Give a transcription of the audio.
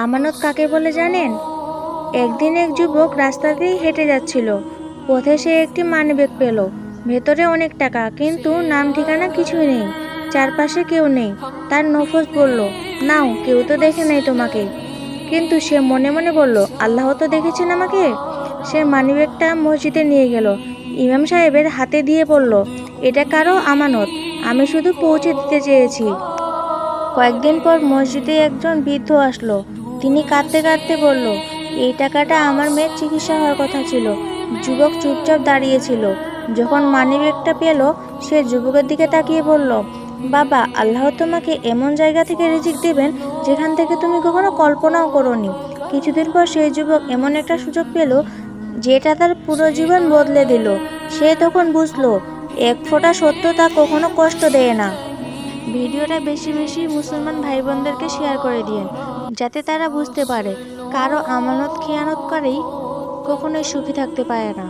আমানত কাকে বলে জানেন? একদিন এক যুবক রাস্তা দিয়ে হেঁটে যাচ্ছিল। পথে সে একটি মানিব্যাগ পেল। ভেতরে অনেক টাকা, কিন্তু নাম ঠিকানা কিছুই নেই। চারপাশে কেউ নেই। তার নফস বলল, নাও, কেউ তো দেখে নেই তোমাকে। কিন্তু সে মনে মনে বলল, আল্লাহ তো দেখেছেন আমাকে। সে মানিব্যাগটা মসজিদে নিয়ে গেল। ইমাম সাহেবের হাতে দিয়ে বলল, এটা কারো আমানত, আমি শুধু পৌঁছে দিতে চেয়েছি। কয়েকদিন পর মসজিদে একজন বৃদ্ধ আসলো। তিনি কাঁদতে কাঁদতে বলল, এই টাকাটা আমার মেয়ের চিকিৎসা হওয়ার কথা ছিল। যুবক চুপচাপ দাঁড়িয়েছিল। যখন মানিব্যাগটা পেল, সে যুবকের দিকে তাকিয়ে বলল, বাবা, আল্লাহ তোমাকে এমন জায়গা থেকে রিজিক দেবেন যেখান থেকে তুমি কখনো কল্পনাও করোনি। কিছুদিন পর সেই যুবক এমন একটা সুযোগ পেল যেটা তার পুরো জীবন বদলে দিল। সে তখন বুঝলো, এক ফোঁটা সত্যতা কখনো কষ্ট দেয় না। ভিডিওটা বেশি বেশি মুসলমান ভাই বোনদেরকে শেয়ার করে দিন, যাতে তারা বুঝতে পারে কারো আমানত খেয়ানত করেই কখনোই সুখী থাকতে পারে না।